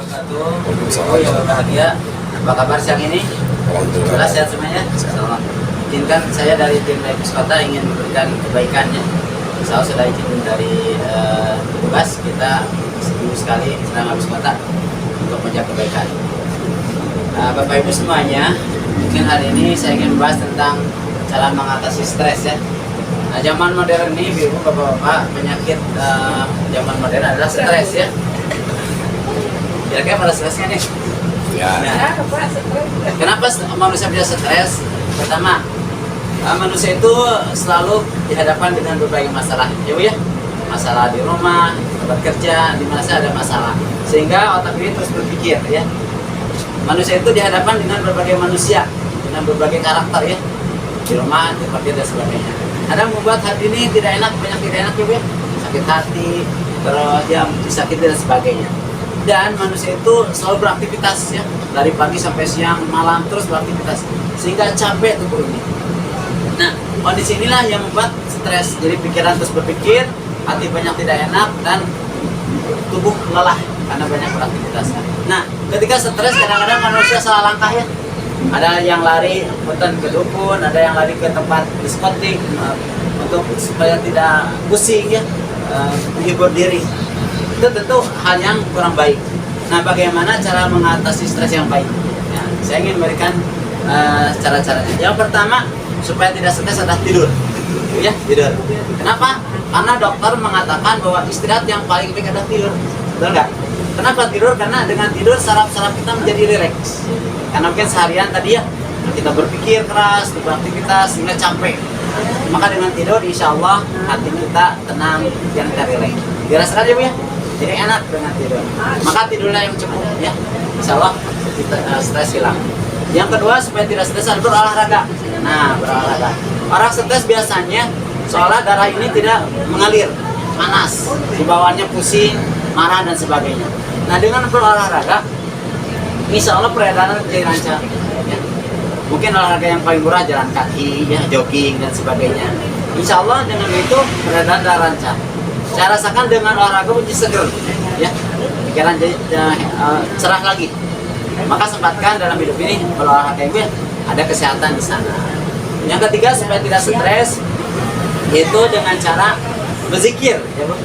wabarakatuh. Oh ya berbahagia. Apa kabar siang ini? Alhamdulillah sehat semuanya. Izinkan saya dari tim Lepus Kota ingin memberikan kebaikannya. Saya sudah izin dari tugas kita seminggu sekali sedang habis kota untuk menjaga kebaikan. Bapak Ibu semuanya, mungkin hari ini saya ingin membahas tentang cara mengatasi stres ya. Nah, zaman modern ini, Ibu Bapak-bapak, penyakit zaman modern adalah stres ya. Kira-kira pada stresnya nih. Ya. Nah, kenapa manusia bisa stres? Pertama, manusia itu selalu dihadapkan dengan berbagai masalah, ya Bu ya. Masalah di rumah, tempat kerja, di mana saja ada masalah. Sehingga otak ini terus berpikir ya. Manusia itu dihadapkan dengan berbagai manusia, dengan berbagai karakter ya. Di rumah, di tempat kerja dan sebagainya. Ada yang membuat hati ini tidak enak, banyak tidak enak ya Bu ya. Sakit hati, terus yang disakiti dan sebagainya. Dan manusia itu selalu beraktivitas ya, dari pagi sampai siang, malam terus beraktivitas sehingga capek tubuh ini. Nah, kondisi inilah yang membuat stres. Jadi pikiran terus berpikir, hati banyak tidak enak dan tubuh lelah karena banyak beraktivitas. Nah, ketika stres kadang-kadang manusia salah langkah ya. Ada yang lari hutan ke dukun, ada yang lari ke tempat diskotik untuk supaya tidak pusing ya, menghibur diri. Itu tentu hal yang kurang baik. Nah, bagaimana cara mengatasi stres yang baik? Ya, saya ingin memberikan cara-caranya. Yang pertama, supaya tidak stres adalah tidur. Ya, tidur. Kenapa? Karena dokter mengatakan bahwa istirahat yang paling baik adalah tidur. Betul nggak? Kenapa tidur? Karena dengan tidur saraf-saraf kita menjadi rileks. Karena mungkin seharian tadi ya kita berpikir keras, beraktivitas sehingga capek. Maka dengan tidur, insya Allah hati kita tenang dan rileks. Dirasakan ya Bu ya? Jadi enak dengan tidur. Maka tidurlah yang cukup ya. Insya Allah kita stres hilang. Yang kedua, supaya tidak stres adalah berolahraga. Nah, berolahraga. Orang stres biasanya seolah darah ini tidak mengalir, panas, dibawahnya pusing, marah dan sebagainya. Nah, dengan berolahraga, insya Allah peredaran jadi lancar. Ya. Mungkin olahraga yang paling murah jalan kaki, ya, jogging dan sebagainya. Insya Allah dengan itu peredaran darah lancar. Saya rasakan dengan olahraga menjadi seger, ya, pikiran jadi cerah lagi. Maka sempatkan dalam hidup ini berolahraga ini ada kesehatan di sana. Yang ketiga, supaya tidak stres, yaitu dengan cara berzikir, ya Bu.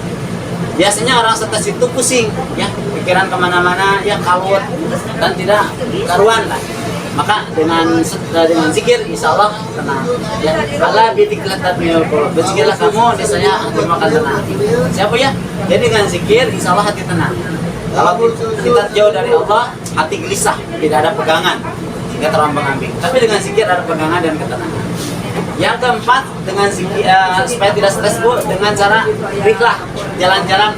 Biasanya orang stres itu pusing, ya, pikiran kemana-mana, ya, kalut dan tidak karuan lah. Maka dengan zikir, insya Allah tenang. Ya, Allah bitiklah tatmiyul qulub. Berzikirlah kamu, niscaya hati akan tenang. Siapa ya? Jadi dengan zikir, insya Allah hati tenang. Kalau kita jauh dari Allah, hati gelisah, tidak ada pegangan, sehingga terombang-ambing. Tapi dengan zikir ada pegangan dan ketenangan. Yang keempat, dengan zikir, supaya tidak stres Bu, dengan cara riklah, jalan-jalan.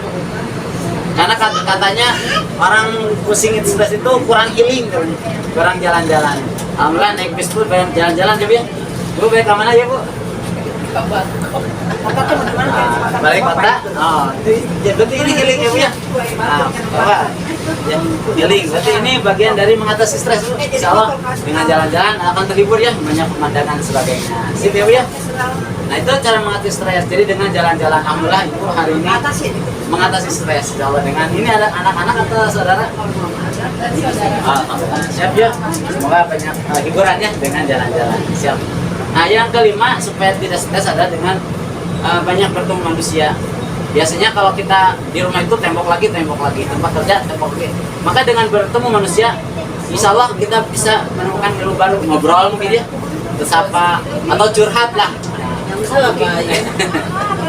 Karena katanya orang pusing stres itu kurang healing, kurang jalan-jalan. Alhamdulillah naik bis pun banyak jalan-jalan ya Bu. Balik ke mana ya Bu? Balik kota. Oh, berarti ini healing ya Bu ya? Nah, ya, healing. Berarti ini bagian dari mengatasi stres Bu. Insya Allah dengan jalan-jalan akan terhibur ya, banyak pemandangan sebagainya. Sip ya Bu ya? Nah, itu cara mengatasi stres. Jadi dengan jalan-jalan, alhamdulillah Ibu hari ini mengatasi stres. Insya Allah dengan ini ada anak-anak atau saudara? Siap ya. Semoga banyak hiburannya dengan jalan-jalan. Siap. Nah, yang kelima, supaya tidak stres adalah dengan banyak bertemu manusia. Biasanya kalau kita di rumah itu tembok lagi, tempat kerja tembok lagi. Maka dengan bertemu manusia, insya Allah kita bisa menemukan ilmu baru, ngobrol mungkin ya, bersapa atau curhat lah.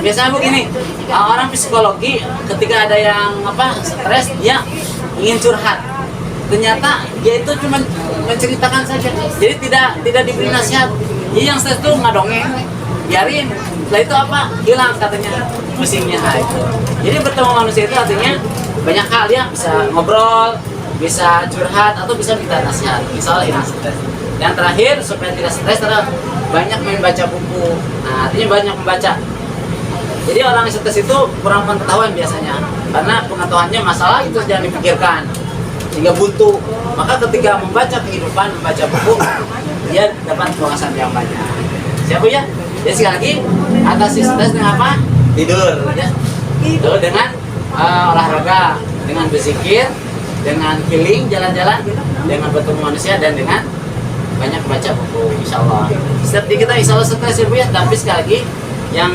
Biasanya begini, orang psikologi ketika ada yang stres, dia ingin curhat. Ternyata dia itu cuma menceritakan saja, jadi tidak diberi nasihat. Jadi yang stres itu ngadongeng, biarin. Setelah itu hilang katanya pusingnya. Itu. Jadi bertemu manusia itu artinya banyak hal ya, bisa ngobrol, bisa curhat atau bisa minta nasihat. Insya Allah hilang stres. Yang terakhir, supaya tidak stres adalah banyak membaca buku. Nah, artinya banyak membaca. Jadi orang yang stres itu kurang pengetahuan biasanya, karena pengetahuannya masalah itu jangan dipikirkan, sehingga buntu. Maka ketika membaca kehidupan, membaca buku, dia dapat wawasan yang banyak. Siapa ya? Jadi sekali lagi, atasi stres dengan apa? Tidur. Ya. Tidur dengan olahraga, dengan berzikir, dengan healing, jalan-jalan, dengan bertemu manusia, dan dengan banyak baca buku, insya Allah. Setiap kita insya Allah stres ya Bu ya, tapi sekali lagi yang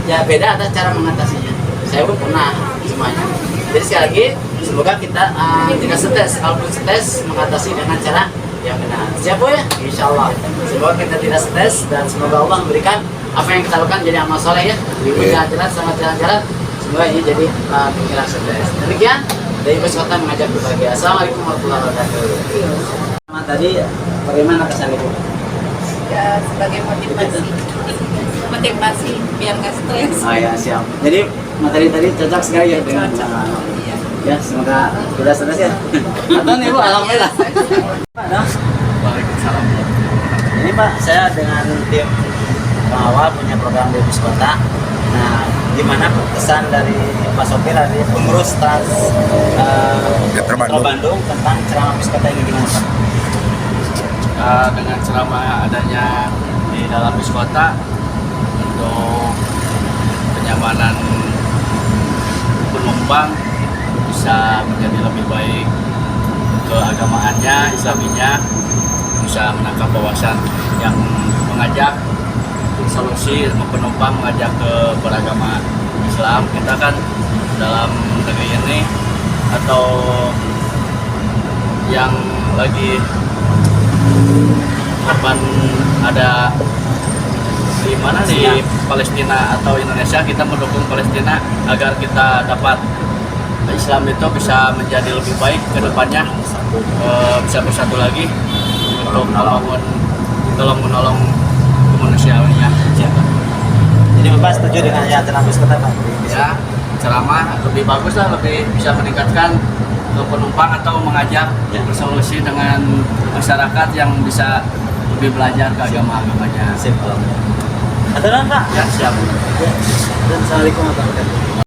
ya beda adalah cara mengatasinya. Saya pun pernah semuanya. Jadi sekali lagi semoga kita tidak stres, kalaupun stres mengatasi dengan cara yang benar. Siap Bu ya? Insya Allah. Semoga kita tidak stres dan semoga Allah memberikan apa yang kita lakukan jadi amal soleh ya. Jalan-jalan sama jalan-jalan. Semoga ini jadi penghilang stres. Demikian dari Bus Kota mengajak berbahagia. Assalamualaikum warahmatullahi wabarakatuh. Tadi bagaimana kesan Ibu? Ya, sebagai motivasi biar nggak stres. Oh ya, siap. Jadi materi tadi cocok sekali ya dengan Iya. ya, semoga tidak stres ya. Atau nih Bu, alhamdulillah. Pak, dong. Waalaikumsalam. Ini Pak, saya dengan tim pengawal punya program di Bus Kota. Nah, gimana kesan dari Pak Sopir, dari pengurus Trans Metro Bandung tentang ceramah Bus Kota ini gimana Pak? Dengan ceramah adanya di dalam bis kota untuk kenyamanan penumpang bisa menjadi lebih baik keagamaannya, islaminya, bisa menangkap wawasan yang mengajak solusi penumpang mengajak ke beragama Islam. Kita kan dalam negeri ini atau yang lagi korban ada di mana di Palestina atau Indonesia, kita mendukung Palestina agar kita dapat Islam itu bisa menjadi lebih baik ke depannya, bisa bersatu lagi untuk menolong kemanusiaannya. Jadi Bapak setuju dengan ya ceramah Bus Kota Pak? Ya, ceramah lebih bagus lah, lebih bisa meningkatkan ke penumpang atau mengajak bersolusi dengan masyarakat yang bisa lebih belajar ke agama-agamanya. Sip. Ada Pak? Ya, siap. Dan Assalamualaikum warahmatullahi wabarakatuh.